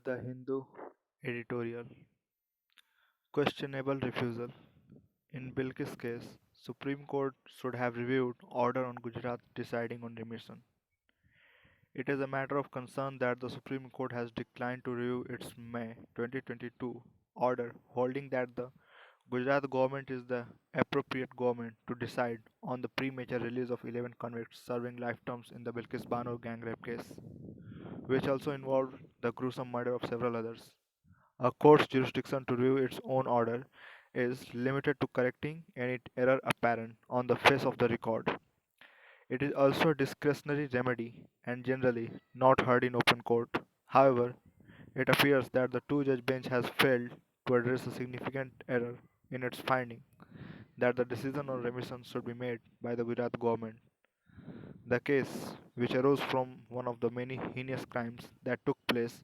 The Hindu Editorial Questionable Refusal. In Bilkis' case, Supreme Court should have reviewed order on Gujarat deciding on remission. It is a matter of concern that the Supreme Court has declined to review its May 2022 order holding that the Gujarat government is the appropriate government to decide on the premature release of 11 convicts serving life terms in the Bilkis Bano gang rape case, which also involved the gruesome murder of several others. A court's jurisdiction to review its own order is limited to correcting any error apparent on the face of the record. It is also a discretionary remedy and generally not heard in open court. However, it appears that the two-judge bench has failed to address a significant error in its finding that the decision on remission should be made by the Gujarat government. The case, which arose from one of the many heinous crimes that took place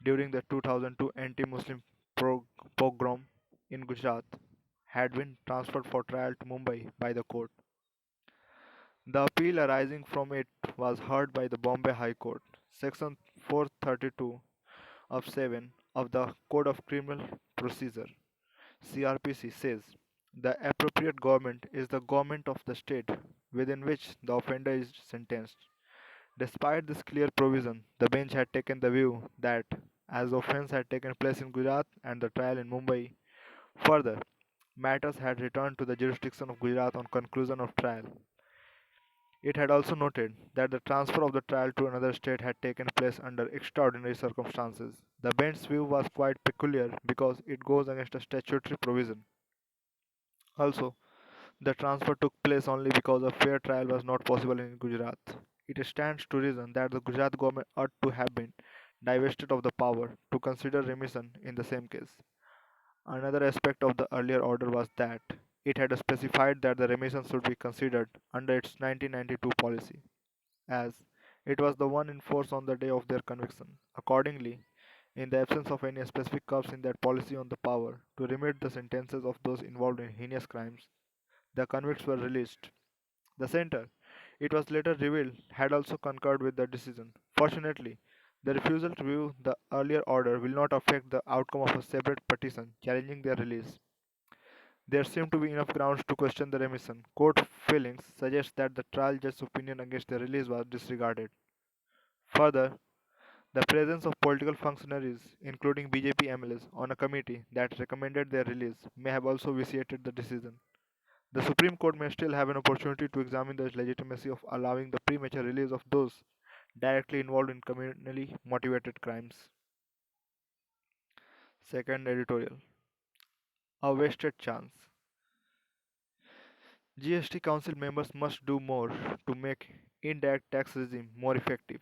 during the 2002 anti-Muslim pogrom in Gujarat, had been transferred for trial to Mumbai by the court. The appeal arising from it was heard by the Bombay High Court. Section 432 of 7 of the Code of Criminal Procedure (CRPC) says the appropriate government is the government of the state within which the offender is sentenced. Despite this clear provision, the bench had taken the view that, as the offence had taken place in Gujarat and the trial in Mumbai, further, matters had returned to the jurisdiction of Gujarat on conclusion of trial. It had also noted that the transfer of the trial to another state had taken place under extraordinary circumstances. The bench's view was quite peculiar because it goes against a statutory provision. Also, the transfer took place only because a fair trial was not possible in Gujarat. It stands to reason that the Gujarat government ought to have been divested of the power to consider remission in the same case. Another aspect of the earlier order was that it had specified that the remission should be considered under its 1992 policy, as it was the one in force on the day of their conviction. Accordingly, in the absence of any specific curbs in that policy on the power to remit the sentences of those involved in heinous crimes, the convicts were released. The center, it was later revealed, had also concurred with the decision. Fortunately, the refusal to review the earlier order will not affect the outcome of a separate petition challenging their release. There seem to be enough grounds to question the remission. Court filings suggest that the trial judge's opinion against their release was disregarded. Further, the presence of political functionaries, including BJP MLAs, on a committee that recommended their release may have also vitiated the decision. The Supreme Court may still have an opportunity to examine the legitimacy of allowing the premature release of those directly involved in communally motivated crimes. Second editorial. A wasted chance. GST Council members must do more to make indirect tax regime more effective.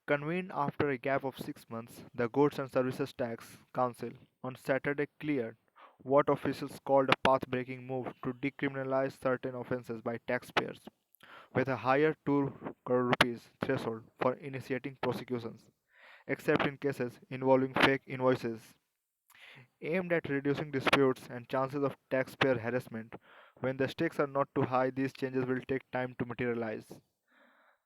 Convened after a gap of 6 months, the Goods and Services Tax Council on Saturday cleared what officials called a path-breaking move to decriminalize certain offences by taxpayers, with a higher 2 crore rupees threshold for initiating prosecutions, except in cases involving fake invoices. Aimed at reducing disputes and chances of taxpayer harassment, when the stakes are not too high, these changes will take time to materialize.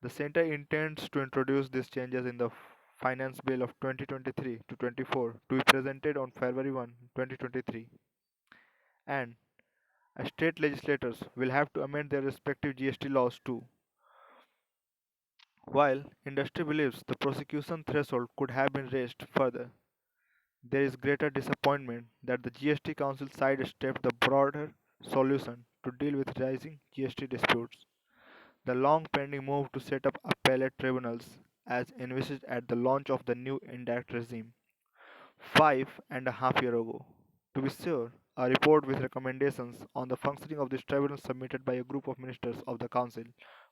The Centre intends to introduce these changes in the Finance Bill of 2023 to 24 to be presented on February 1, 2023, and state legislators will have to amend their respective GST laws too. While industry believes the prosecution threshold could have been raised further, there is greater disappointment that the GST Council sidestepped the broader solution to deal with rising GST disputes. The long pending move to set up appellate tribunals, as envisaged at the launch of the new indirect regime 5.5 years ago. To be sure, a report with recommendations on the functioning of this tribunal submitted by a group of ministers of the council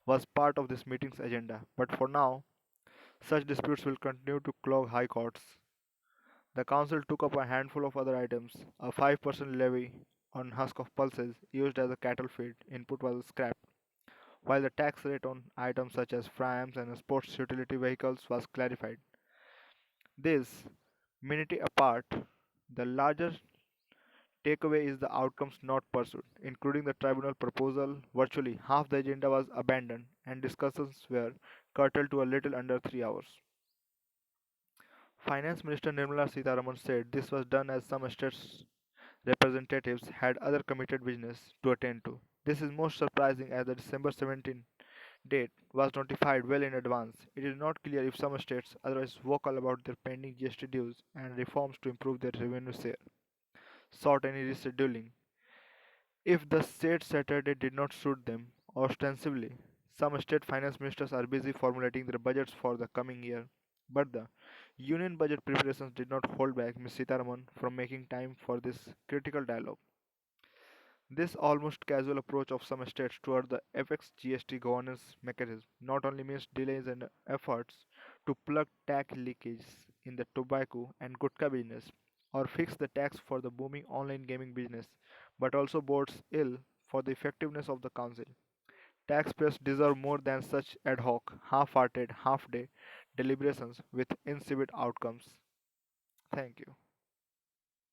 was part of this meeting's agenda, but for now, such disputes will continue to clog high courts. The council took up a handful of other items. A 5% levy on husk of pulses used as a cattle feed input was scrapped, while the tax rate on items such as frames and sports utility vehicles was clarified. This, minutiae apart, the larger takeaway is the outcomes not pursued, including the tribunal proposal. Virtually half the agenda was abandoned, and discussions were curtailed to a little under 3 hours. Finance Minister Nirmala Sitharaman said this was done as some states' representatives had other committed business to attend to. This is most surprising as the December 17 date was notified well in advance. It is not clear if some states, otherwise vocal about their pending GST dues and reforms to improve their revenue share, sought any rescheduling. If the state Saturday did not suit them, ostensibly, some state finance ministers are busy formulating their budgets for the coming year. But the union budget preparations did not hold back Ms. Sitaraman from making time for this critical dialogue. This almost casual approach of some states toward the FX GST governance mechanism not only means delays in efforts to plug tax leakages in the tobacco and gutka business or fix the tax for the booming online gaming business, but also bodes ill for the effectiveness of the council. Taxpayers deserve more than such ad hoc, half-hearted, half-day deliberations with insipid outcomes. Thank you.